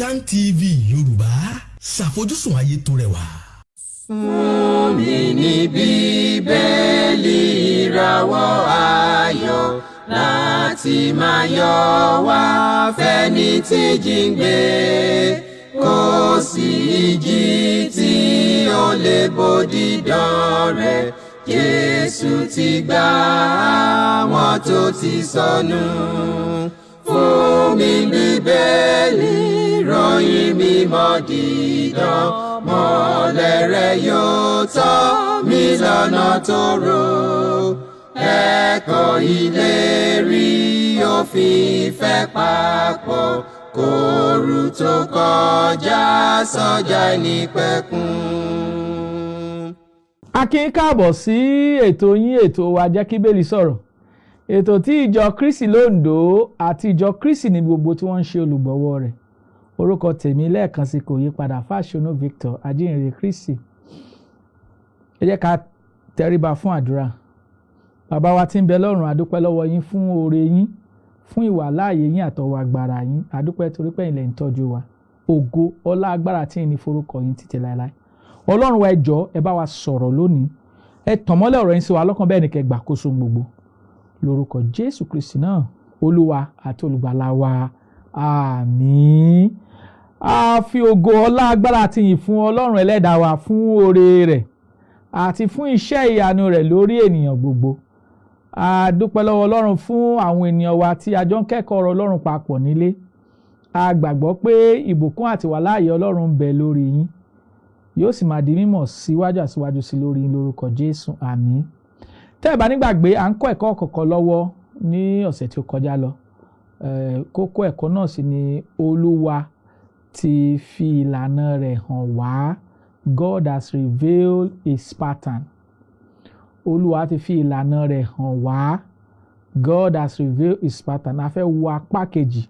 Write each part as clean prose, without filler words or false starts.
KAFTAN TV Yorùbá ṣàfojúsùn ayé tó rẹwà. Fún mi ní Bíbélì ìràwọ̀ ayọ̀ láti máa yọ̀ wá fẹ́ni tí jíǹgbé kò sí ìjì tí ó lè bòdì dán rẹ̀. Jésù ti gbà àwọn tó ti sọnù. Fún mi Bíbélì ìròyìn mímọ́ dídán, mọ́lẹ̀ rẹ̀ yóò tọ́ mi lọ́nà tòrò. Ẹ̀kọ́ ìlérí òfin ìfẹ́ papọ̀, kóru tó kọjá sọ́jà ìnípẹ̀kun. A kí yín káàbọ̀ sí ètò yín, ètò wa Jeki Bibeli Soro. Ètò tí ìjọ Kristi l'Ondo àti ìjọ Kristi ní gbogbo tí wọ́n ń ṣe olùgbọ̀wọ́ rẹ̀. Orúkọ tèmi lẹ́ẹ̀kan sí kò yí padà, Fasonu Victor Ajihinrere Kristi. Ẹ jẹ́ ká tẹríba fún àdúrà. Bàbá wa tí ń bẹ lọ́run, a dúpẹ́ lọ́wọ́ yín fún oore yín, fún ìwà láàyè yín àtọwọ́ agbára yín. A dúpẹ́ torí pé ilẹ̀ ń tọ́jú wa. Ògo, ọlá, agbára tí ní forúkọ yín títí láéláé. Ọlọ́run wa, ẹ jọ̀ọ́ ẹ bá wa sọ̀rọ̀ lónìí. Ẹ tàn mọ́lẹ̀ ọ̀rọ̀ yín sí wa lọ́kàn, bẹ́ẹ̀ ni kẹ́ gbàkóso gbogbo. Lórúkọ Jésù Kristi náà, Olúwa àti olùgbàlà wa. Àmín. A fi ògo, ọlá, agbára àti ìyìn fún Ọlọ́run ẹlẹ́dàá wa fún oore rẹ̀ àti fún iṣẹ́ ìyanu rẹ̀ lórí ènìyàn gbogbo. A dúpẹ́ lọ́wọ́ Ọlọ́run fún àwọn ènìyàn wa tí a jọ ń kẹ́kọ̀ọ́ ọ̀rọ̀ Ọlọ́run papọ̀ nílé. A gbàgbọ́ pé ìbùkún àti wàláàyè Ọlọ́run ń bẹ lórí yín, yóò sì máa di mímọ̀ síwájú àsíwájú sí lórí yín lórúkọ Jésù. Àmín. Tẹ́ ẹ bá nígbàgbé, à ń kọ́ ẹ̀kọ́ kọ̀ọ̀kan lọ́wọ́ ní ọ̀sẹ̀ tí ó kọjá lọ. Kókó ẹ̀kọ́ náà sì ni Olúwa ti fi ìlànà rẹ̀ hàn wá. God has revealed his pattern. Olúwa ti fi ìlànà rẹ̀ hàn wá. God has revealed his pattern. A fẹ́ wo apá kejì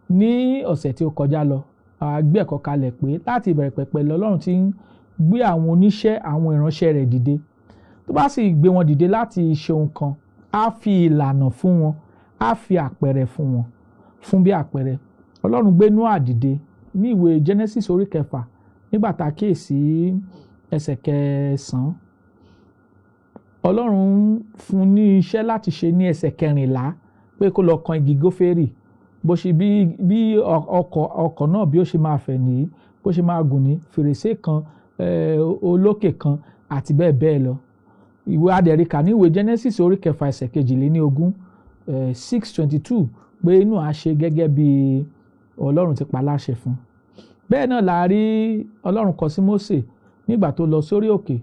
ní ọ̀sẹ̀ tí ó kọjá lọ. A gbé ẹ̀kọ́ kalẹ̀ pé láti ìbẹ̀rẹ̀ pẹ̀pẹ̀ l'Ọlọ́run ti ń gbé àwọn oníṣẹ́, àwọn ìránṣẹ́ rẹ̀ dìde. Tó bá sì gbé wọn dìde láti ṣe ohun kan, á fi ìlànà fún wọn, á fi àpẹẹrẹ fún wọn. Fún bí àpẹẹrẹ, Ọlọ́run gbé Nóà dìde ní ìwé Genesis orí 6 nígbà tá a kíyèsí ẹsẹ̀ 9. Ọlọ́run fún ní iṣẹ́ láti ṣe ní ẹsẹ̀ 14 pé kó lọ kan igi góférì. Bó ṣe bí ọkọ̀ náà bí ó ṣe máa fẹ̀ nìyí, bó ṣe máa gùn ní fèrèsé kan, olókè kan àti bẹ́ẹ̀ bẹ́ẹ̀ lọ. Ìwé adẹ̀ríkà ní ìwé Genesis orí 6 ẹsẹ̀ 22 6:22 pé inú á ṣe gẹ́gẹ́ bí Ọlọ́run ti pa láṣẹ fún. Bẹ́ẹ̀ náà la rí Ọlọ́run kọ sí Mósè nígbà tó lọ sórí òkè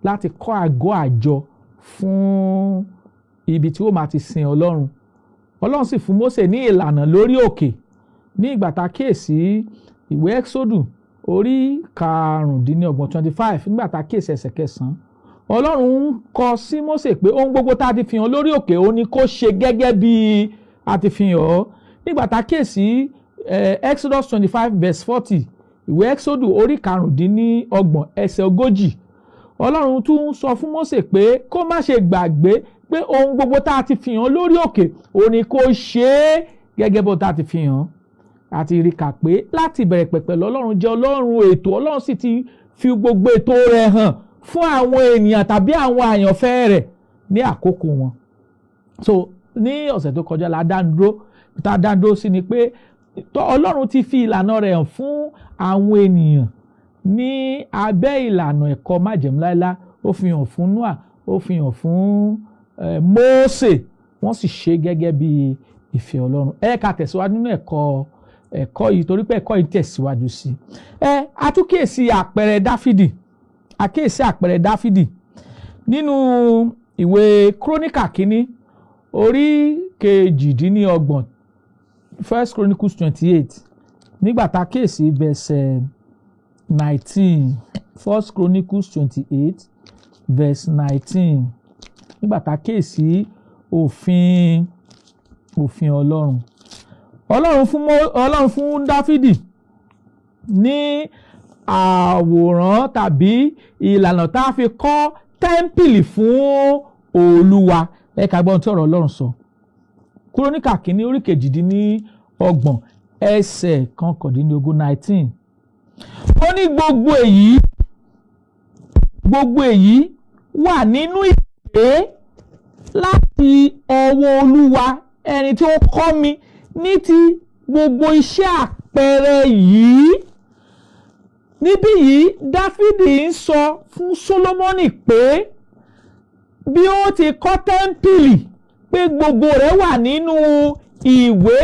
láti kọ́ àgọ́ àjọ fún ibi tí ó máa ti sin Ọlọ́run. Ọlọ́run sì fún Mósè ní ìlànà lórí òkè. Ní ìgbà tá a kíyèsí ìwé Exodus orí 25 nígbà tá a kíyèsí ẹsẹ̀ 9, Ọlọ́run kọ sí Mósè pé ohun gbogbo tá a ti fi hàn lórí òkè ó ní kó ṣe gẹ́gẹ́ bí a ti fi hàn. Nígbà tá a kíyèsí Exodus 25:40, ìwé Exodus orí 25 ẹsẹ̀ 40, Ọlọ́run tún sọ fún Mósè pé kó má ṣe gbàgbé pé ohun gbogbo tá a ti fi hàn lórí òkè ó ní kó ṣe é gẹ́gẹ́ bó tá a ti fi hàn. Àti rí kà pé láti ìbẹ̀rẹ̀ pẹ̀pẹ̀ l'Ọlọ́run jẹ́ Ọlọ́run ètò. Ọlọ́run sì ti fi gbogbo ètò rẹ̀ hàn fún àwọn ènìyàn tàbí àwọn àyànfẹ́ rẹ̀ ní àkókò wọn. So ní ọ̀sẹ̀ tó kọjá la dá dúró sí ni pé Ọlọ́run ti fi ìlànà rẹ̀ hàn fún àwọn ènìyàn ní abẹ́ ìlànà ẹ̀kọ́ májẹ̀mú láéláé. Ó fi hàn fún Nóà, ó fi hàn fún Mósè, wọ́n sì ṣe gẹ́gẹ́ bí ìfẹ́ Ọlọ́run. Ẹ ká tẹ̀síwájú nínú ẹ̀kọ́ yìí torí pé ẹ̀kọ́ yìí tẹ̀síwájú sí. A tún kíyèsí àpẹẹrẹ Dáfídì. A kíyèsí àpẹẹrẹ Dáfídì nínú ìwé Kíróníkà kínní orí 28, 1 Chronicles 28 nígbà tá a kíyèsí verse 19. 1 Chronicles 28 verse 19 nígbà tá a kíyèsí òfin Ọlọ́run. Ọlọ́run fún Dáfídì ní àwòrán tàbí ìlànà tá a fi kọ́ tẹ́ḿpìlì fún Olúwa. Ẹ ká gbọ́ ohun tí ọ̀rọ̀ Ọlọ́run sọ. Kíróníkà kínní orí 28 ẹsẹ̀ kọkàndínlógún 19. Ó ní gbogbo èyí wà nínú ìwé láti ọwọ́ Olúwa ẹni tí ó kọ́ mi ní ti gbogbo iṣẹ́ àpẹẹrẹ yìí. Níbí yìí Dáfídì ń sọ fún Sólómọ́nì pé bí ó ti kọ́ tẹ́ḿpìlì pé gbogbo rẹ̀ wà nínú ìwé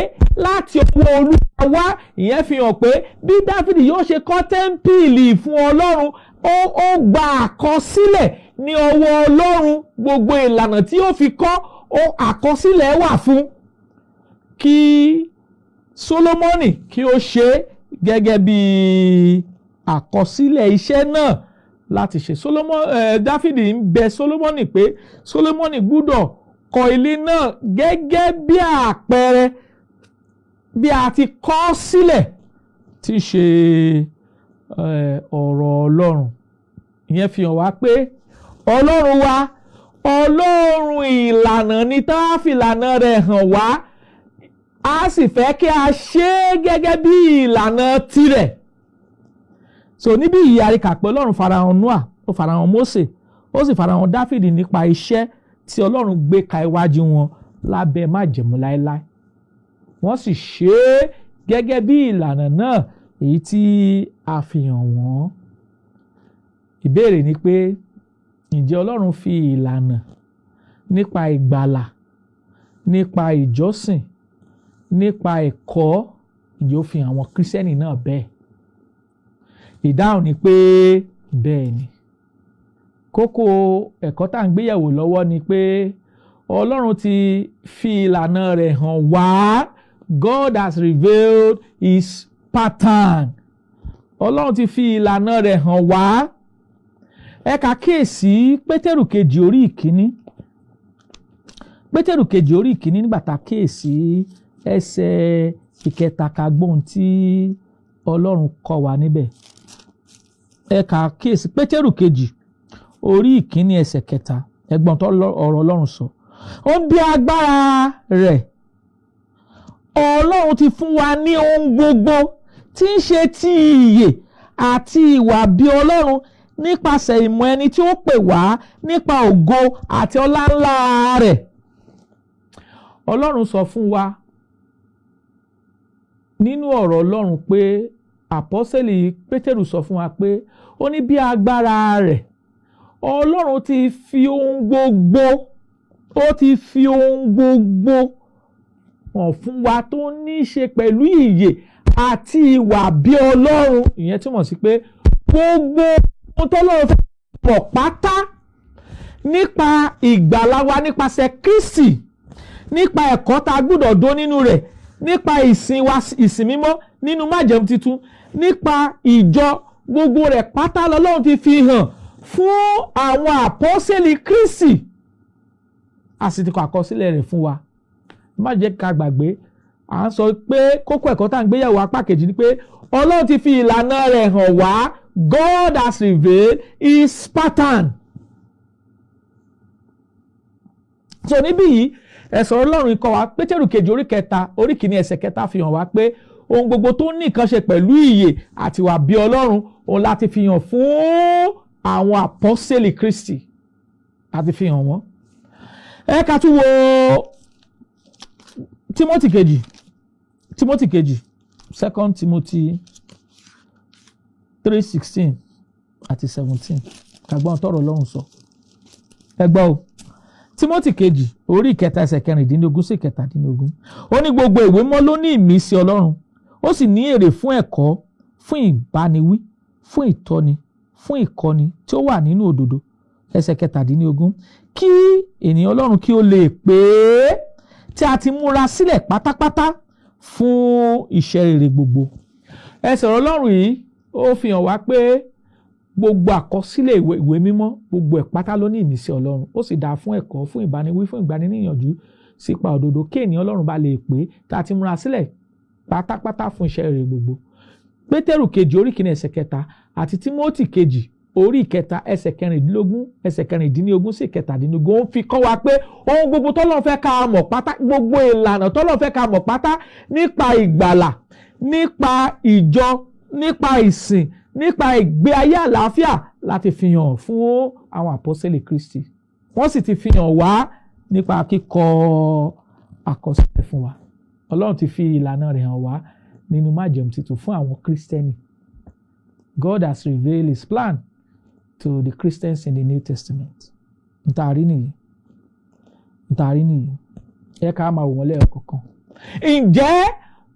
láti ọwọ́ Olúwa wá. Ìyẹn fi hàn pé bí Dáfídì yóò ṣe kọ́ tẹ́ḿpìlì fún Ọlọ́run ó gba àkọsílẹ̀ ní ọwọ́ Ọlọ́run. Gbogbo ìlànà tí ó fi kọ́ àkọsílẹ̀ wà fún kí Sólómọ́nì kí ó ṣe gẹ́gẹ́ bí àkọsílẹ̀ iṣẹ́ náà láti ṣe. Dáfídì ń bẹ Sólómọ́nì pé Sólómọ́nì gbúdọ̀ kọ́ ilé náà gẹ́gẹ́ bí àpẹẹrẹ bí a ti kọ sílẹ̀ tí ṣe ọ̀rọ̀ Ọlọ́run. Ìyẹn fi hàn wá pé Ọlọ́run wa Ọlọ́run ìlànà ni tá a fi ìlànà rẹ̀ hàn wá, a sì fẹ́ kí a ṣe é gẹ́gẹ́ bí ìlànà tirẹ̀. So níbí yìí a rí kà pé Ọlọ́run farahàn Nóà, ó farahàn Mósè, ó sì farahàn Dáfídì nípa iṣẹ́ tí Ọlọ́run gbé ka iwájú wọn lábẹ́ májẹ̀mú láéláé. Wọ́n sì ṣe é gẹ́gẹ́ bí ìlànà náà èyí tí a fi hàn wọ́n. Ìbéèrè ni pé ǹjẹ́ Ọlọ́run fi ìlànà nípa ìgbàlà, nípa ìjọsìn, nípa ẹ̀kọ́, ǹjẹ́ ó fi hàn àwọn Kírísítẹ́nì náà bẹ́ẹ̀? Ìdáhùn ni pé bẹ́ẹ̀ ni. Kókó ẹ̀kọ́ tá à ń gbéyẹ̀wò lọ́wọ́ ni pé Ọlọ́run ti fi ìlànà rẹ̀ hàn wá. God has revealed his pattern. Ọlọ́run ti fi ìlànà rẹ̀ hàn wá. Ẹ ká kíyèsí Pétérù kejì orí ìkíní. Pétérù kejì orí ìkíní nígbà tá a kíyèsí ẹsẹ̀ ìkẹta ká gbóhùn tí Ọlọ́run kọ́ wa níbẹ̀. Ẹ ká kíyèsí Pétérù kejì orí ìkíní ẹsẹ̀ kẹta. Ẹgbọ́n tó ọ̀rọ̀ Ọlọ́run sọ. Ó bí agbára rẹ̀ Ọlọ́run ti fún wa ní ohun gbogbo tí ń ṣe ti ìyè àti ìwà bí Ọlọ́run nípasẹ̀ ìmọ̀ ẹni tí ó pè wá nípa ògo àti ọlá ńlá rẹ̀. Ọlọ́run sọ fún wa nínú ọ̀rọ̀ Ọlọ́run pé àpọ́sẹ́lì Pétérù sọ fún wa pé ó ní bí agbára rẹ̀ Ọlọ́run ti fi ohun gbogbo, ó ti fi ohun gbogbo hàn fún wa tó ní í ṣe pẹ̀lú ìyè àti ìwà bí Ọlọ́run. Ìyẹn túmọ̀ sí pé gbogbo ohun tọ́lọ́run fẹ́ pọ̀ pátá nípa ìgbàlà wa nípasẹ̀ Kristi, nípa ẹ̀kọ́ tá a gbọ́dọ̀ dó nínú rẹ̀, nípa ìsìn wa, ìsìn mímọ́ nínú májẹ̀mú titun, nípa ìjọ, gbogbo rẹ̀ pátá lọ́lọ́run ti fi hàn fún àwọn àpọ́sẹ́lì Kristi. A sì ti kọ àkọsílẹ̀ rẹ̀ fún wa. Má jẹ́ ká gbàgbé, à ń sọ pé kókó ẹ̀kọ́ tá à ń gbéyàwó apá kejì ni pé Ọlọ́run ti fi ìlànà rẹ̀ hàn wá. God has revealed his pattern. So níbí yìí ẹ̀sọ̀ Ọlọ́run kọ́ wa Pétérù kejì orí kìíní ẹsẹ̀ kẹta fi hàn wá pé ohun gbogbo tó ní nǹkan ṣe pẹ̀lú ìyè àti ìwà bí Ọlọ́run òun láti fi hàn fún àwọn àpọ́sẹ́lì Kristi, láti fi hàn wọ́n. Ẹ ká tún wo Tímótì kejì 2 Timothy 3:16 àti 17. Kàgbọ́n tọrọ Ọlọ́run sọ. Ẹ gbọ́ o. Tímótì kejì orí ìkẹta ẹsẹ̀ 16 sí 17. Ó ní gbogbo ìwé mọ́ ló ní ìmísí Ọlọ́run, ó sì ní èrè fún ẹ̀kọ́, fún ìbániwí, fún ìtọ́ni, fún ìkọ́ni tí ó wà nínú òdodo. Ẹsẹ̀ 17. Kí ènìyàn Ọlọ́run kí ó lè pé tí a ti múra sílẹ̀ pátápátá fún iṣẹ́ rere gbogbo. Ẹsẹ̀ Ọlọ́run yìí ó fi hàn wá pé gbogbo àkọsílẹ̀ ìwé mímọ́, gbogbo ẹ̀ pátá ló ní ìmísí Ọlọ́run. Ó sì dáa fún ẹ̀kọ́, fún ìbániwí, fún ìgbaniníyànjú sípa òdodo kí ènìyàn Ọlọ́run bá lè pé tí a ti múra sílẹ̀ pátápátá fún iṣẹ́ rere gbogbo. Pétérù kejì orí kìíní ẹsẹ̀ 3 àti Tímótì kejì orí 3 ẹsẹ̀ 14 sí 17 ó fi kọ́ wa pé ohun gbogbo tọ́lọ́run fẹ́ ká mọ̀ pátá, gbogbo ìlànà tọ́lọ́run fẹ́ ká mọ̀ pátá nípa ìgbàlà, nípa ìjọ, nípa ìsìn, nípa ìgbé ayé àlàáfíà láti fi hàn fún àwọn àpọ́sítélì Kristi. Wọ́n sì ti fi hàn wá nípa kíkọ àkọsílẹ̀ fún wa. Ọlọ́run ti fi ìlànà rẹ̀ hàn wá nínú májẹ̀mú titun fún àwọn Kristẹni. God has revealed his plan to the Christians in the New Testament. Ntaari nìyí. Ẹ ká máa wò wọ́n lẹ́ẹ̀kọ̀ọ̀kan. Ǹjẹ́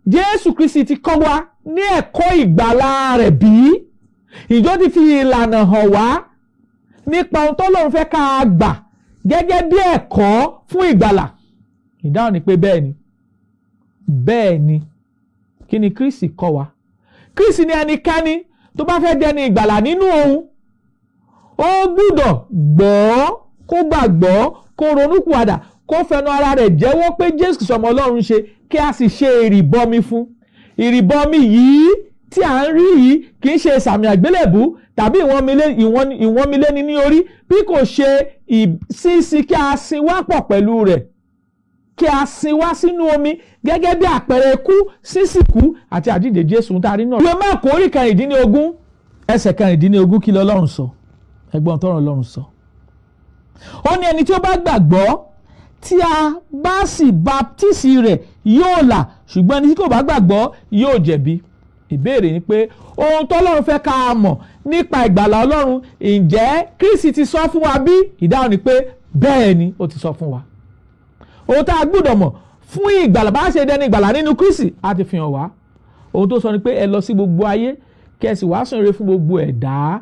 Jésù Kristi ti kọ́ wa ní ẹ̀kọ́ ìgbàlà rẹ̀ bí? Ìjọ ti fi ìlànà hàn wá nípa ohun t'Ọlọ́run fẹ́ ká gbà gẹ́gẹ́ bí ẹ̀kọ́ fún ìgbàlà. Ìdáhùn ni pé bẹ́ẹ̀ ni. Bẹ́ẹ̀ ni. Kí ni Kristi kọ́ wa? Kristi ní ẹnikẹ́ni tó bá fẹ́ dẹni ìgbàlà nínú òun, ó gbúdọ̀ gbọ́, kó gbàgbọ́, kó ronúpìwàdà, kó fẹnu ara rẹ̀ jẹ́wọ́ pé Jésù Kristi ọmọ Ọlọ́run ṣe, kí a sì ṣe ìrìbọmi fún. Ìrìbọmi yìí tí à ń rí yìí kì í ṣe sàmì àgbélébù tàbí ìwọ́nmilé ní orí, bí kò ṣe ìsínsí kí a sin wá pọ̀ pẹ̀lú rẹ̀, kí a sin wá sínú omi gẹ́gẹ́ bí àpẹẹrẹ ikú, sísìkú àti àjíǹde Jésù tàrí náà. Ìwé Máàkù orí 16 ẹsẹ̀ 16 kí l'Ọlọ́run sọ? Ẹgbọ́n tọ́rọ̀ Ọlọ́run sọ. Ó ní ẹni tí ó bá gbàgbọ́ tí a bá sì baptisi rẹ̀ yóò là, ṣùgbọ́n ẹni tí kò bá gbàgbọ́ yóò jẹ̀bi. Ìbéèrè ni pé ohun t'Ọlọ́run fẹ́ ká mọ̀ nípa ìgbàlà Ọlọ́run, ǹjẹ́ Kristi ti sọ fún wa bí? Ìdáhùn ni pé bẹ́ẹ̀ ni ó ti sọ fún wa. Ohun tá a gbọ́dọ̀ mọ̀ fún ìgbàlà, bá ṣe dẹni ìgbàlà nínú Kristi, a ti fi hàn wá. Ohun tó sọ ni pé ẹ lọ sí gbogbo ayé kí ẹ sì wàásù ìrere fún gbogbo ẹ̀dá.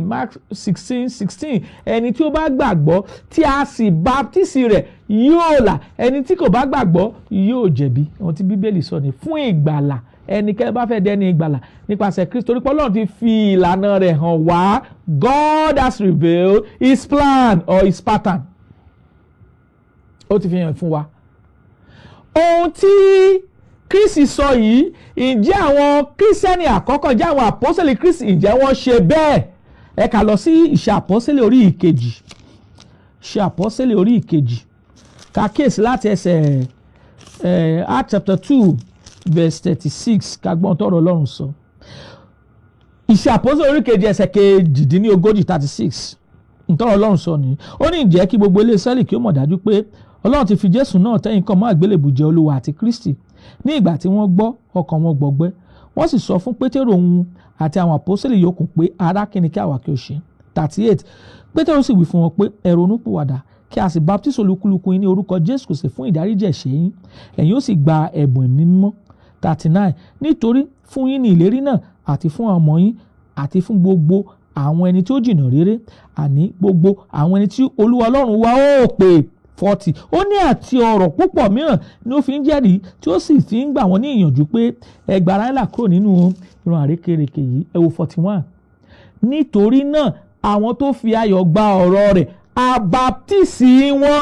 Mark 16:16 ẹni tí ó bá gbàgbọ́ tí a sì baptisi rẹ̀ yóò là, ẹni tí kò bá gbàgbọ́ yóò jẹ̀bi. Ohun tí Bíbélì sọ ni fún ìgbàlà, ẹnikẹ́ni bá fẹ́ dẹni ìgbàlà nípasẹ̀ Kristi, torí pé Ọlọ́run ti fi ìlànà rẹ̀ hàn wá. God has revealed his plan or his pattern. Ó ti fi hàn fún wa. Ohun tí Kristi sọ yìí, ǹjẹ́ àwọn Kírísítẹ́nì àkọ́kọ́, ǹjẹ́ àwọn àpọ́sítélì Kristi, ǹjẹ́ wọ́n ṣe bẹ́ẹ̀? Ẹ ká lọ sí Ìṣe Àpọ́sítélì orí ìkejì. Ìṣe Àpọ́sítélì orí ìkejì. Ká kíyèsí láti ẹsẹ̀ Acts chapter 2 verse 36 ká gbọ́n tọ́rọ̀ Ọlọ́run sọ. Ìṣe Àpọ́sítélì orí ìkejì ẹsẹ̀ 38 36. Ntọ́rọ̀ Ọlọ́run sọ ni. Ó ní ǹjẹ́ kí gbogbo ilé Ísírẹ́lì kí ó mọ̀ dájú pé Ọlọ́run ti fi Jésù náà tẹ́yìn kan mọ́ àgbélébùú jẹ́ Olúwa àti Kristi. Ní ìgbà tí wọ́n gbọ́, ọkàn wọn gbọgbẹ́. Wọ́n sì sọ fún Pétérù òun àti àwọn àpọ́sítélì yòókù pé ará, kí ni kí àwa kí ó ṣe? 38 Pétérù sì wí fún wọn pé ẹ ronúpìwàdà kí a sì baptisi olúkúlùkù yín ní orúkọ Jésù Kristi fún ìdáríjì ẹ̀ṣẹ̀ yín, ẹ̀yin ó sì gba ẹ̀bùn ẹ̀mí mímọ́. 39 Nítorí fún yín ní ìlérí náà àti fún àwọn ọmọ yín àti fún gbogbo àwọn ẹni tí ó jìnnà réré, àní gbogbo àwọn ẹni tí Olúwa Ọlọ́run wa ó pè. 40 Ó ní àti ọ̀rọ̀ púpọ̀ mìíràn ni ó fi ń jẹ́rìí, tí ó sì fi ń gbà wọ́n ní ìyànjú pé ẹ gba ara yín là kúrò nínú ìran àrékérekè yìí. Ẹ wo 41 Nítorí náà àwọn tó fi ayọ̀ gba ọ̀rọ̀ rẹ̀, a baptisi wọn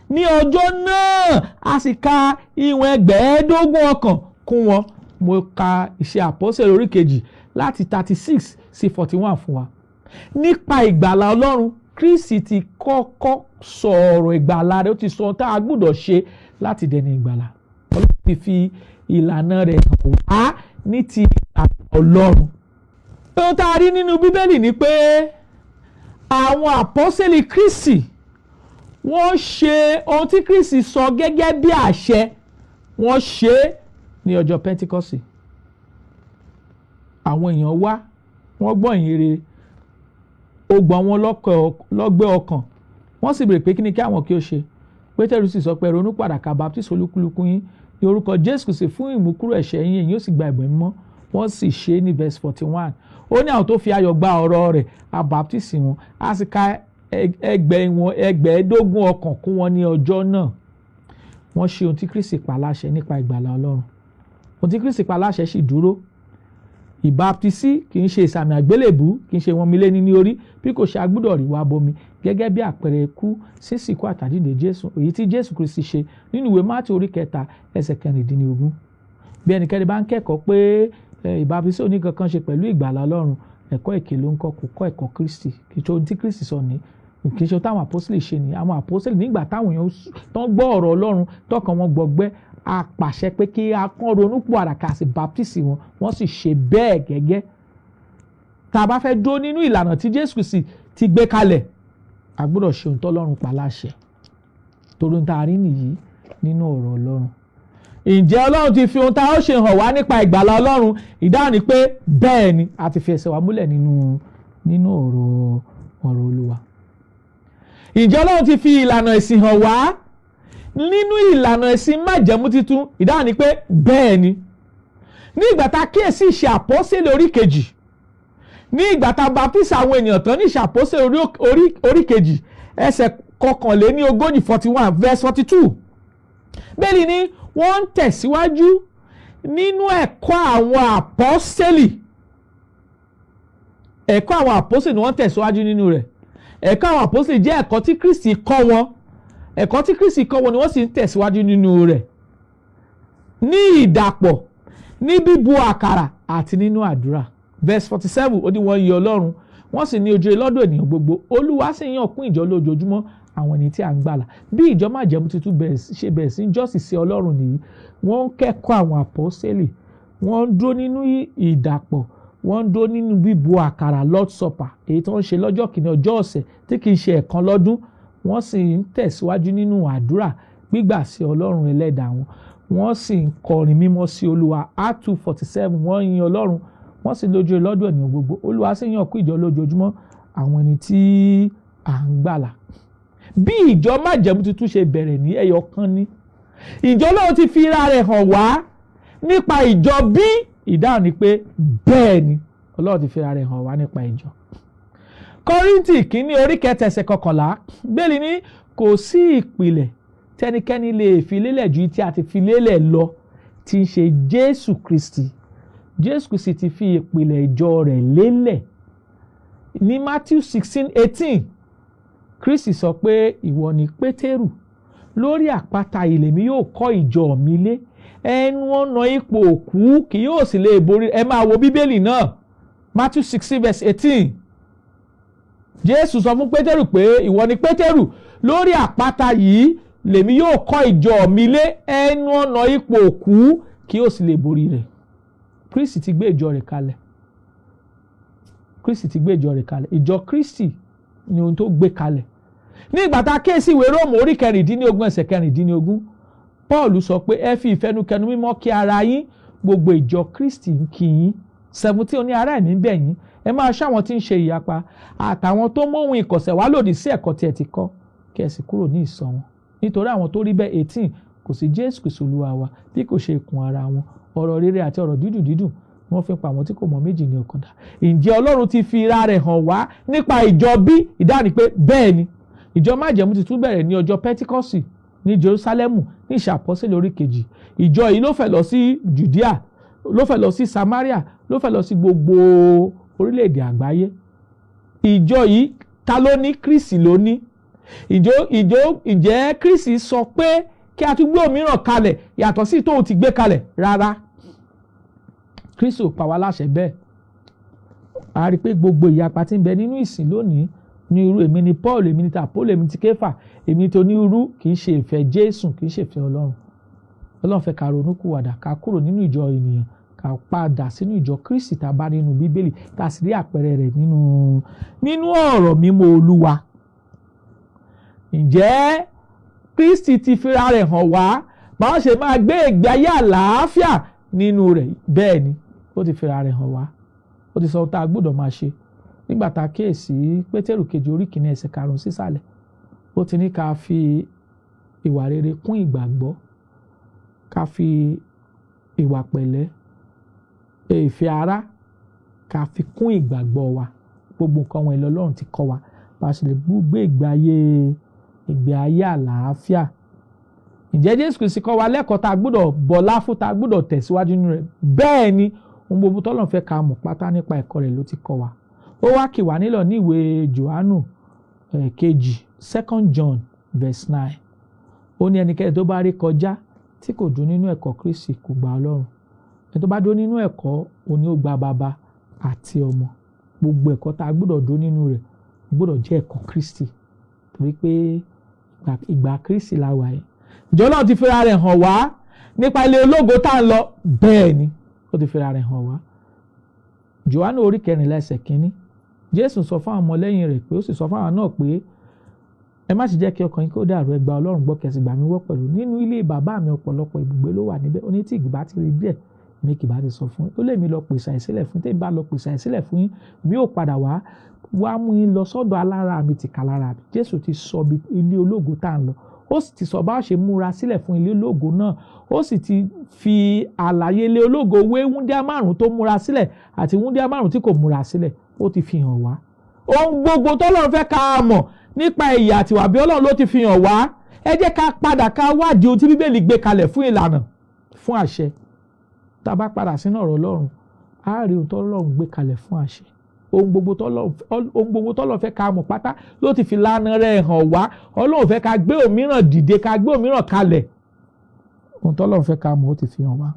ní ọjọ́ náà, a sì ka ìwọ̀n 15,000 ọkàn kún wọn. Mo ka Ìṣe Àpọ́sítélì orí kejì láti 36 sí 41 fún wa. Nípa ìgbàlà Ọlọ́run, Kristi ti kọ́kọ́ sọ̀rọ̀ ìgbàlà rẹ̀, ó ti sọ tá a gbọ́dọ̀ ṣe láti dẹni ìgbàlà. Ọlọ́run ti fi ìlànà rẹ̀ hàn wá ní ti ìgbàlà Ọlọ́run. Ohun tá a rí nínú Bíbélì ni pé àwọn àpọ́sítélì Kristi wọ́n ṣe ohun tí Kristi sọ gẹ́gẹ́ bí àṣẹ, wọ́n ṣe é ní ọjọ́ Pẹ́ńtíkọ́sì. Àwọn èèyàn wá, wọ́n gbọ́ ìyìnrere, ó gbọ́ wọn lọ́gbẹ́ ọkàn, wọ́n sì béèrè pé kí ni kí àwọn kí ó ṣe. Pétérù sì sọ pé ronúpìwàdà ká baptisi olúkúlùkù yín ní orúkọ Jésù Kristi fún ìmúkúrò ẹ̀ṣẹ̀ yín, ẹ̀yin ó sì gba ẹ̀bùn mímọ́. Wọ́n sì ṣe é ní verse 41. Ó ní àwọn tó fi ayọ̀ gba ọ̀rọ̀ rẹ̀, a baptisi wọn, a sì ka 15,000 ọkàn kún wọn ní ọjọ́ náà. Wọ́n ṣe ohun tí Kristi pa láṣẹ nípa ìgbàlà Ọlọ́run. Ohun tí Kristi pa láṣẹ sì dúró. Ìbáptísì kì í ṣe ìsàmì àgbélébù, kì í ṣe wọn mi lé ní orí, bí kò ṣe agbọ́dọ̀ rí wa bomi gẹ́gẹ́ bí àpẹẹrẹ ikú, sísìkú àtàjíǹde Jésù, èyí tí Jésù Kristi ṣe nínú ìwé Mátíù orí 3 ẹsẹ̀ 16. Bí ẹnikẹ́ni bá ń kẹ́kọ̀ọ́ pé ìbáptísì ò ní kankan ṣe pẹ̀lú ìgbàlà Ọlọ́run, ẹ̀kọ́ èké ló ń kọ́, kò kọ́ ẹ̀kọ́ Kristi. Kì í ṣe ohun tí Kristi sọ ní, kì í ṣe táwọn àpọ́sítélì ṣe ní. Àwọn àpọ́sítélì nígbà táwọn èèyàn tó ń gbọ́ ọ̀rọ̀ Ọlọ́run tọkàn wọn gbọgbẹ́, a pàṣẹ pé kí a kàn ronúpìwàdà ká sì baptisi wọn, wọ́n sì ṣe bẹ́ẹ̀ gẹ́gẹ́. Tá a bá fẹ́ dúró nínú ìlànà tí Jésù Kristi ti gbé kalẹ̀, a gbọ́dọ̀ ṣe ohun tọ́lọ́run pa láṣẹ, torí ohun tá a rí nìyí nínú ọ̀rọ̀ Ọlọ́run. Ǹjẹ́ Ọlọ́run ti fi ohun tá a ó ṣe hàn wá nípa ìgbàlà Ọlọ́run? Ìdáhùn ni pé bẹ́ẹ̀ ni, a ti fi ẹsẹ̀ wa múlẹ̀ nínú ọ̀rọ̀ Olúwa. Ǹjẹ́ Ọlọ́run ti fi ìlànà ìsìn hàn wá nínú ìlànà ìsìn májẹ̀mú titun? Ìdáhùn ni pé bẹ́ẹ̀ ni. Ní ìgbà tá a kíyèsí ìṣe àpọ́sítélì orí kejì, ní ìgbà tá a baptisi àwọn ènìyàn tán ní ìṣe àpọ́sítélì orí kejì ẹsẹ̀ 41 41 verse 42, bẹ́ẹ̀ ni wọ́n ń tẹ̀síwájú nínú ẹ̀kọ́ àwọn àpọ́sítélì. Ẹ̀kọ́ àwọn àpọ́sítélì ni wọ́n ń tẹ̀síwájú nínú rẹ̀. Ẹ̀kọ́ àwọn àpọ́sítélì jẹ́ ẹ̀kọ́ tí Kristi kọ́ wọn. Ẹ̀kọ́ tí Kristi kọ́ wọn ni wọ́n sì ń tẹ̀síwájú nínú rẹ̀, ní ìdàpọ̀, ní bíbu àkàrà àti nínú àdúrà. Verse 47, ó ní wọ́n yìn Ọlọ́run, wọ́n sì ní ojú rere lọ́dọ̀ ènìyàn gbogbo. Olúwa sì yàn kún ìjọ lójoojúmọ́ àwọn ẹni tí a ń gbàlà. Bí ìjọ májẹ̀mú titun ṣe bẹ̀rẹ̀ sí jọ́sìn sí Ọlọ́run nìyí. Wọ́n ń kẹ́kọ̀ọ́ àwọn àpọ́sítélì, wọ́n ń dúró nínú ìdàpọ̀, wọ́n ń dúró nínú bíbu àkàrà Lord Supper, èyí tó ń ṣe lọ́jọ́ kìíní ọjọ́ ọ̀sẹ̀ tí kìí ṣe ẹ̀kan lọ́dún. Wọ́n sì ń tẹ̀síwájú nínú àdúrà gbígbà sí Ọlọ́run ẹlẹ́dàá wọn. Wọ́n sì ń kọrin mímọ́ sí Olúwa. Act 2:47, wọ́n yin Ọlọ́run, wọ́n sì lójú rere lọ́dọ̀ ènìyàn gbogbo. Olúwa sì yàn kún ìjọ lójoojúmọ́ àwọn ẹni tí à ń gbàlà. Bí ìjọ májẹ̀mú tuntun ṣe bẹ̀rẹ̀ ní ẹyọ kan ní. Ìjọ Ọlọ́run ti fi ara rẹ̀ hàn wá nípa ìjọ bí? Ìdáhùn ni pé bẹ́ẹ̀ ni, Ọlọ́run ti fi ara rẹ̀ hàn wá nípa ìjọ. Kọ́ríńtì kínní orí 3 ẹsẹ̀ 11, bẹ́ẹ̀ ni kò sí ìpìlẹ̀ tẹ́nikẹ́ni lè fi lélẹ̀ ju tí a ti fi lélẹ̀ lọ, tí ń ṣe Jésù Kristi. Jésù Kristi ti fi ìpìlẹ̀ ìjọ rẹ̀ lélẹ̀. Ní Matthew 16:18, Kristi sọ pé ìwọ ni Pétérù, lórí àpáta ilẹ̀ mi yóò kọ́ ìjọ mi lé, ẹnu ọ̀nà ipò òkú kì yóò sì lè borí. Ẹ máa wo Bíbélì náà, Matthew 16:18. Jésù sọ fún Pétérù pé ìwọ ni Pétérù, lórí àpáta yìí lèmi yóò kọ́ ìjọ mi lé, ẹnu ọ̀nà ipò òkú kì yóò sì lè borí rẹ̀. Kristi ti gbé ìjọ rẹ̀ kalẹ̀. Kristi ti gbé ìjọ rẹ̀ kalẹ̀. Ìjọ Kristi ni ohun tó gbé kalẹ̀. Ní ìgbà tá a ké sí ìwé Róòmù orí 16 ẹsẹ̀ 16, Paul sọ pé ẹ fi ìfẹnukẹnu mímọ́ kí ara yín, gbogbo ìjọ Kristi ń kí yín. 17, ó ní ará ẹ̀mí bẹ̀ yín, ẹ máa ṣáwọn tí ń ṣe ìyapa àtàwọn tó mú ohun ìkọ̀sẹ̀ wá lòdì sí ẹ̀kọ́ tí ẹ ti kọ́, kí ẹ sì kúrò ní ìsọ̀ wọn. Nítorí àwọn tó rí bẹ́ẹ̀ 18, kò sí Jésù Kristi Olúwa wa bí kò ṣe ikùn ara wọn, ọ̀rọ̀ rere àti ọ̀rọ̀ dídùn wọ́n fi pa àwọn tí kò mọ̀ méjì ní ọ̀kan dà. Ǹjẹ́ Ọlọ́run ti fi ara rẹ̀ hàn wá nípa ìjọ bí? Ìdáhùn ni pé bẹ́ẹ̀ ni. Ìjọ májẹ̀mú ti tún bẹ̀rẹ̀ ní ọjọ́ Pẹ́tíkọ́sì ní Jerúsálẹ́mù ní ìṣe àpọ́sítélì orí kejì. Ìjọ yìí ló fẹ̀ lọ sí Jùdíà, ló fẹ̀ lọ sí Samaria, ló fẹ̀ lọ sí gbogbo orílẹ̀-èdè àgbáyé. Ìjọ yìí ta ló ní? Kristi ló ní. Ǹjẹ́ Kristi sọ pé kí a tún gbé òmíràn kalẹ̀ yàtọ̀ sí tóun ti gbé kalẹ̀? Rárá. Kristi ò pa wá láṣẹ bẹ́ẹ̀. A rí i pé gbogbo ìyapa tí ń bẹ nínú ìsìn lónìí ní irú èmi ni Paul, èmi ni Apollo, èmi ti Kéfà, èmi tó ní irú, kì í ṣe ìfẹ́ Jésù, kì í ṣe ìfẹ́ Ọlọ́run. Ọlọ́run fẹ́ ká ronúkúwàdà, ká kúrò nínú ìjọ ènìyàn, ká padà sínú ìjọ Kristi tá a bá nínú Bíbélì, tá a sì rí àpẹẹrẹ rẹ̀ nínú ọ̀rọ̀ mímọ́ Olúwa. Ǹjẹ́ Kristi ti fira rẹ̀ hàn wá báwọn ṣe máa gbé ìgbé ayé àlàáfíà nínú rẹ̀? Bẹ́ẹ̀ ni, ó ti fira rẹ̀ hàn wá. Ó ti sọ ohun tá a gbọ́dọ̀ máa ṣe. Nígbà tá a kíyèsí Pétérù kejì orí 1 ẹsẹ̀ 5 sísàlẹ̀, ó ti ní ká fi ìwà rere kún ìgbàgbọ́, ká fi ìwà pẹ̀lẹ́, ìfẹ́ ara, ká fi kún ìgbàgbọ́ wa. Gbogbo nǹkan wọn Ọlọ́run ti kọ́ wa bá a ṣe lè gbé ìgbé ayé àlàáfíà. Ǹjẹ́ Jésù Kristi kọ́ wa lẹ́kọ̀ọ́ tá a gbọ́dọ̀ bọlá fún, tá a gbọ́dọ̀ tẹ̀síwájú nínú rẹ̀? Bẹ́ẹ̀ ni, ohun gbogbo tọ́lọ́run fẹ́ ká mọ̀ pátá nípa ẹ̀kọ́ rẹ̀ ló ti kọ́ wa. Ó wá kì wá nílọ̀ ní ìwé Jòhánù kejì 2 John verse 9. Ó ní ẹnikẹ́ni tó bá rí kọjá tí kò dún nínú ẹ̀kọ́ Kristi kò gba Ọlọ́run. Ẹni tó bá dún nínú ẹ̀kọ́, òun ni ó gba bàbá àti ọmọ. Gbogbo ẹ̀kọ́ tá a gbọ́dọ̀ dún nínú rẹ̀ gbọ́dọ̀ jẹ́ ẹ̀kọ́ Kristi, torí pé ìgbà Kristi la wà yìí. Ìjọ náà ti fira rẹ̀ hàn wá nípa ilé ológo tá à ń lọ bẹ́ẹ̀ ni ó ti fira rẹ̀ hàn wá. Jòhánù orí 14 ẹsẹ̀ 1 Jésù sọ fún àwọn ọmọlẹ́yìn rẹ̀ pé ó sì sọ fún àwọn náà pé ẹ má sì jẹ́ kí ọkàn yín kó dàrú, ẹ gba Ọlọ́run gbọ́ kẹ́ sì gbà mí gbọ́ pẹ̀lú. Nínú ilé bàbá mi ọ̀pọ̀lọpọ̀ ibùgbé ló wà níbẹ̀. Ó ní tí ìgbà ti rí bẹ́ẹ̀ mi kì bá ti sọ fún yín. Ó lè mi lọ pèsè àìsílẹ̀ fún, tèmi bá lọ pèsè àìsílẹ̀ fún yín mi ò padà wá mú yín lọ sọ́dọ̀ alára mi tìka lára mi. Jésù ti sọ bí ilé ológo tá à ń lọ, ó sì ti sọ bá ṣe múra sílẹ̀ fún ilé ológo náà, ó sì ti fi àlàyé ilé ológo wé wúndíá 5 tó múra sílẹ̀ àti wúndíá 5 tí kò múra sílẹ̀, ó ti fi hàn wá. Ohun gbogbo tọ́lọ́run fẹ́ ká mọ̀ nípa ìyà àti ìwà bí Ọlọ́run ló ti fi hàn wá. Ẹ jẹ́ ká padà ká wádìí ohun tí Bíbélì gbé kalẹ̀ fún ìlànà, fún àṣẹ. Tá a bá padà sínú ọ̀rọ̀ Ọlọ́run, a rí ohun tọ́lọ́run gbé kalẹ̀ fún àṣẹ. Ohun gbogbo tọ́lọ́run fẹ́ ká mọ̀ pátá ló ti fi lànà rẹ̀ hàn wá. Ọlọ́run fẹ́ ká gbé òmíràn dìde, ká gbé òmíràn kalẹ̀. Ohun tọ́lọ́run fẹ́ ká mọ̀ ó ti fi hàn wá.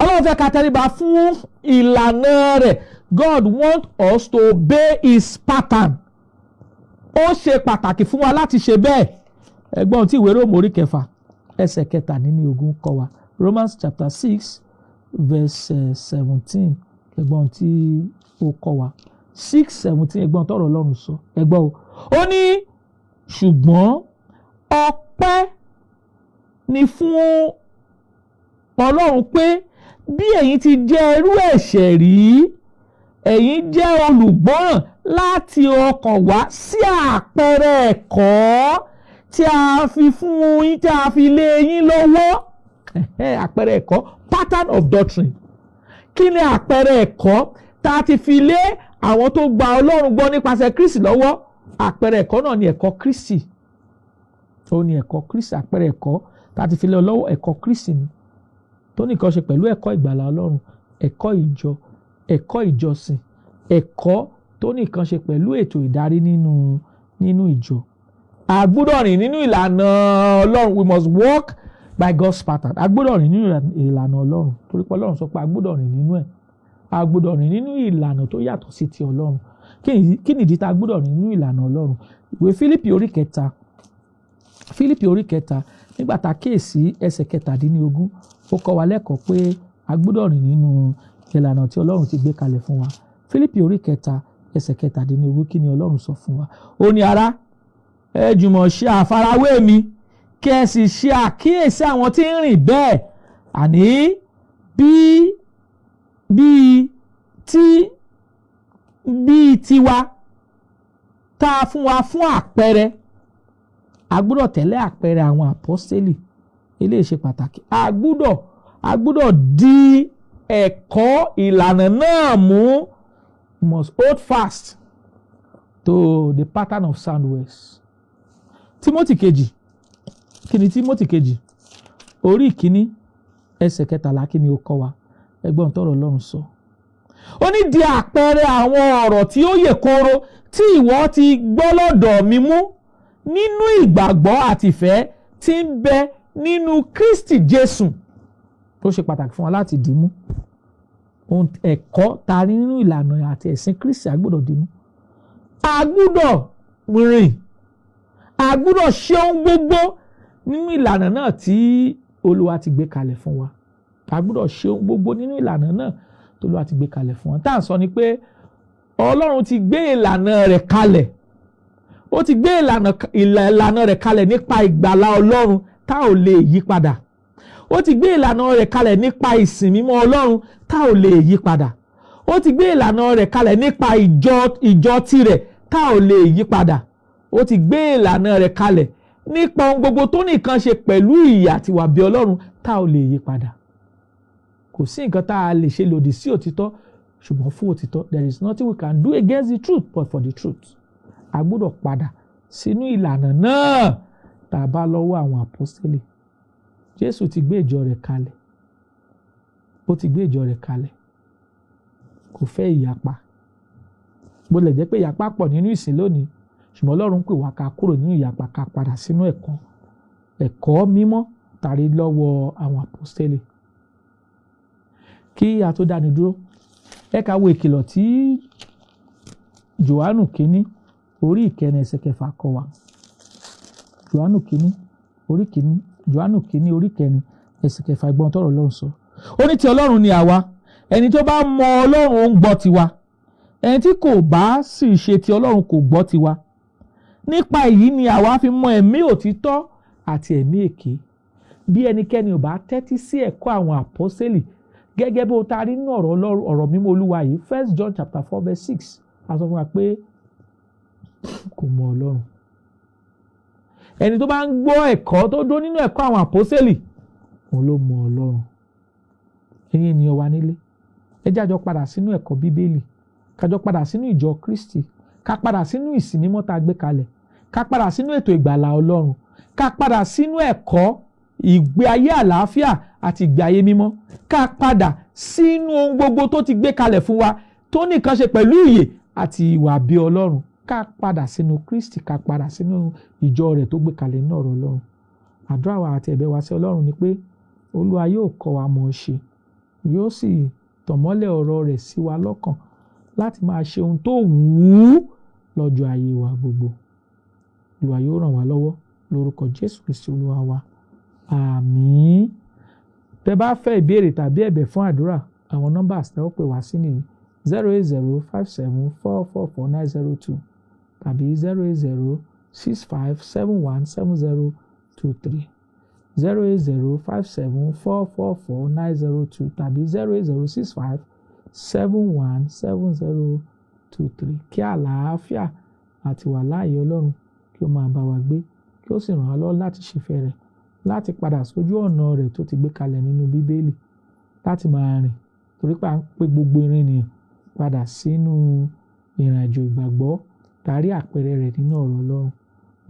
Ọlọ́run fẹ́ ká tẹríba fún ìlànà rẹ̀. God wants us to obey his pattern. Ó ṣe pàtàkì fún wa láti ṣe bẹ́ẹ̀. Ẹgbọ́n tí ìwé Róòmù orí 6 ẹsẹ̀ 17 kọ́ wa. Romans chapter 6 verse 17. Ẹgbọ́n tí ó kọ́ wa. 6:17 ẹgbọ́n tọ́rọ̀ Ọlọ́run sọ. Ẹgbọ́n o. Ó ní ṣùgbọ́n ọpẹ́ ni fún Ọlọ́run pé bí ẹ̀yin ti jẹ́ ẹrú ẹ̀ṣẹ̀ rí, ẹ̀yin jẹ́ olùgbọ́ràn láti ọkàn wá sí àpẹẹrẹ ẹ̀kọ́ tí a fi fún yín, tí a fi lé yín lọ́wọ́. Àpẹẹrẹ ẹ̀kọ́, pattern of doctrine. Kí ni àpẹẹrẹ ẹ̀kọ́ tá a ti fi lé àwọn tó gba Ọlọ́run gbọ́ nípasẹ̀ Kristi lọ́wọ́? Àpẹẹrẹ ẹ̀kọ́ náà ni ẹ̀kọ́ Kristi. Ó ní ẹ̀kọ́ Kristi, àpẹẹrẹ ẹ̀kọ́ tá a ti fi lé lọ́wọ́ ẹ̀kọ́ Kristi ni. Tó ní nǹkan ṣe pẹ̀lú ẹ̀kọ́ ìgbàlà Ọlọ́run, ẹ̀kọ́ ìjọ, ẹ̀kọ́ ìjọsìn, ẹ̀kọ́ tó ní nǹkan ṣe pẹ̀lú ètò ìdarí nínú ìjọ. A gbọ́dọ̀ rìn nínú ìlànà Ọlọ́run. We must walk by God's pattern. A gbọ́dọ̀ rìn nínú ìlànà Ọlọ́run torí pé Ọlọ́run sọ pé a gbọ́dọ̀ rìn nínú ẹ̀. A gbọ́dọ̀ rìn nínú ìlànà tó yàtọ̀ sí ti Ọlọ́run. Kí nìdí tá a gbọ́dọ̀ rìn nínú ìlànà Ọlọ́run? Ìwé Fílípì orí 3 nígbà tá a kíyèsí ẹsẹ̀ 17 ó kọ́ wa lẹ́kọ̀ọ́ pé a gbọ́dọ̀ rìn nínú ìlànà tí Ọlọ́run ti gbé kalẹ̀ fún wa. Fílípì orí 3 ẹsẹ̀ 17 kí ni Ọlọ́run sọ fún wa? Ó ní ará, ẹ jùmọ̀ ṣe àfarawé mi kí ẹ sì ṣe àkíyèsí àwọn tí ń rìn bẹ́ẹ̀, àní bí tiwa tá a fún wa fún àpẹẹrẹ. A gbọ́dọ̀ tẹ̀lé àpẹẹrẹ àwọn àpọ́stélì. Eléyìí ṣe pàtàkì. A gbọ́dọ̀ di ẹ̀kọ́ ìlànà náà mú. We must hold fast to the pattern of sound words. Tímótì kejì. Kí ni Tímótì kejì? Orí 1 ẹsẹ̀ 13 kí ni ó kọ́ wa? Ẹgbọ́n tọ́rọ̀ Ọlọ́run sọ. Ó ní di àpẹẹrẹ àwọn ọ̀rọ̀ tí ó yè kooro tí ìwọ ti gbọ́ lọ́dọ̀ mi mú nínú ìgbàgbọ́ àti ìfẹ́ tí ń bẹ nínú Kristi Jésù. Ó ṣe pàtàkì fún wa láti dì mú. Ohun ẹ̀kọ́ ta rí nínú ìlànà àti ẹ̀sìn Kristi a gbọ́dọ̀ dì mú. A gbọ́dọ̀ rìn. A gbọ́dọ̀ ṣe ohun gbogbo nínú ìlànà náà tí Olúwa ti gbé kalẹ̀ fún wa. A gbọ́dọ̀ ṣe ohun gbogbo nínú ìlànà náà tí Olúwa ti gbé kalẹ̀ fún wa. Tá à ń sọ ni pé Ọlọ́run ti gbé ìlànà rẹ̀ kalẹ̀. Ó ti gbé ìlànà rẹ̀ kalẹ̀ nípa ìgbàlà Ọlọ́run tá ò lè yí padà. Ó ti gbé ìlànà rẹ̀ kalẹ̀ nípa ìsìn mímọ́ Ọlọ́run tá ò lè yí padà. Ó ti gbé ìlànà rẹ̀ kalẹ̀ nípa ìjọ tirẹ̀ tá ò lè yí padà. Ó ti gbé ìlànà rẹ̀ kalẹ̀ nípa ohun gbogbo tó nìkan ṣe pẹ̀lú ìyà àti ìwà bí Ọlọ́run tá ò lè yí padà. Kò sí nǹkan tá a lè ṣe lòdì sí òtítọ́, ṣùgbọ́n fún òtítọ́ there is nothing we can do against the truth but for the truth. A gbọ́dọ̀ padà sínú ìlànà náà tá a bá lọ́wọ́ àwọn àpọ́sítélì. Jésù ti gbé ìjọ rẹ̀ kalẹ̀. Ó ti gbé ìjọ rẹ̀ kalẹ̀. Kò fẹ́ ìyapa. Bó lè jẹ́ pé ìyapa pọ̀ nínú ìsìn lónìí, ṣùgbọ́n Ọlọ́run pè wá ká kúrò nínú ìyapa ká padà sínú ẹ̀kọ́ mímọ́ tàrí lọ́wọ́ àwọn àpọ́sítélì. Kí a tó dáni dúró, ẹ ká wo ìkìlọ̀ tí Jòhánù kínní orí 9 ẹsẹ̀ 6 kọ́ wa. Jòhánù kínní orí 1 Jòhánù kìíní orí 4 ẹsẹ̀ 6 ẹgbọ́n tọrọ Ọlọ́run sọ. Ó ní ti Ọlọ́run ni àwa, ẹni tó bá mọ Ọlọ́run ó ń gbọ́ tiwa, ẹni tí kò bá sì ṣe ti Ọlọ́run kò gbọ́ tiwa. Nípa èyí ni àwa fi mọ ẹ̀mí òtítọ́ àti ẹ̀mí èké. Bí ẹnikẹ́ni ò bá tẹ́tí sí ẹ̀kọ́ àwọn àpọ́sítélì gẹ́gẹ́ bó ta rí nínú ọ̀rọ̀ mímọ́ Olúwa yìí, 1 John chapter 4 verse 6, a sọ fún wa pé kò mọ Ọlọ́run. Ẹni tó bá ń gbọ́ ẹ̀kọ́ tó dó nínú ẹ̀kọ́ àwọn àpọ́sítélì, òun ló mọ Ọlọ́run. Ẹ̀yin ènìyàn wa nílé, ẹ jẹ́ àjọ padà sínú ẹ̀kọ́ Bíbélì, kájọ padà sínú ìjọ Kristi, ká padà sínú ìsìn mímọ́ tá a gbé kalẹ̀, ká padà sínú ètò ìgbàlà Ọlọ́run, ká padà sínú ẹ̀kọ́ ìgbé ayé àlàáfíà àti ìgbé ayé mímọ́, ká padà sínú ohun gbogbo tó ti gbé kalẹ̀ fún wa tó ní nǹkan ṣe pẹ̀lú ìyè àti ìwà bí Ọlọ́run. Ká padà sínú Kristi, ká padà sínú ìjọ rẹ̀ tó gbé kalẹ̀ ní ọ̀rọ̀ Ọlọ́run. Àdúrà wa àti ẹ̀bẹ̀ wa sí Ọlọ́run ni pé Olúwa yóò kọ́ wa mọ̀ ṣe, yóò sì tọ̀mọ́lẹ̀ ọ̀rọ̀ rẹ̀ sí wa lọ́kàn láti máa ṣe ohun tó wù ú lọ́jọ́ ayé wa gbogbo. Olúwa yóò ràn wá lọ́wọ́ lórúkọ Jésù Kristi Olúwa wa. Àmín. Tẹ́ bá fẹ́ ìbéèrè tàbí ẹ̀bẹ̀ fún àdúrà, àwọn nọ́mbà tẹ́ ó pè wá sí nìyí 08057444902 tàbí 08065717023 08057444902 tàbí 08065717023. Kí àlàáfíà àti wà láàyè Ọlọ́run kí ó máa bá wa gbé, kí ó sì ràn wá lọ́wọ́ láti ṣèfẹ́ rẹ̀, láti padà sójú ọ̀nà rẹ̀ tó ti gbé kalẹ̀ nínú Bíbélì, láti máa rìn, torí pé à ń pe gbogbo ènìyàn padà sínú ìrìnàjò ìgbàgbọ́, tàrí àpẹẹrẹ rẹ̀ nínú ọ̀rọ̀ Ọlọ́run.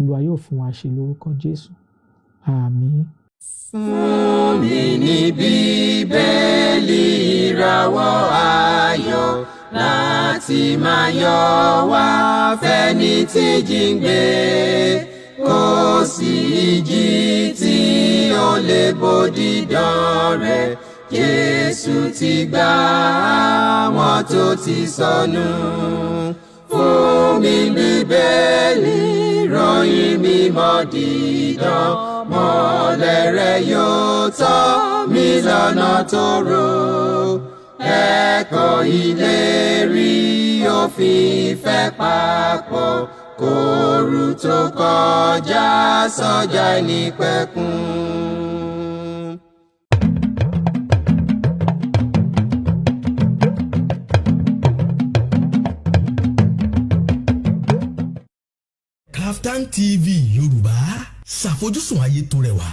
Olúwa yóò fún wa ṣe lórúkọ Jésù. Àmín. Fún mi ní Bíbélì ìràwọ̀ ayọ̀ láti máa yọ wá fẹ́ni tí jíǹgbé, kò sí ìjì tí ó lè bòdì dán rẹ̀. Jésù ti gbà àwọn tó ti sọnù. Fún mi Bíbélì ìròyìn mímọ́ dídán, mọ́lẹ̀ rẹ̀ yóò tọ́ mi lọ́nà tòrò. Ẹ̀kọ́ ìlérí òfin ìfẹ́ papọ̀, kóru tó kọjá sọ́jà ìnípẹ̀kun. KAFTAN TV Yorùbá, ṣàfojúsùn ayé tó rẹwà.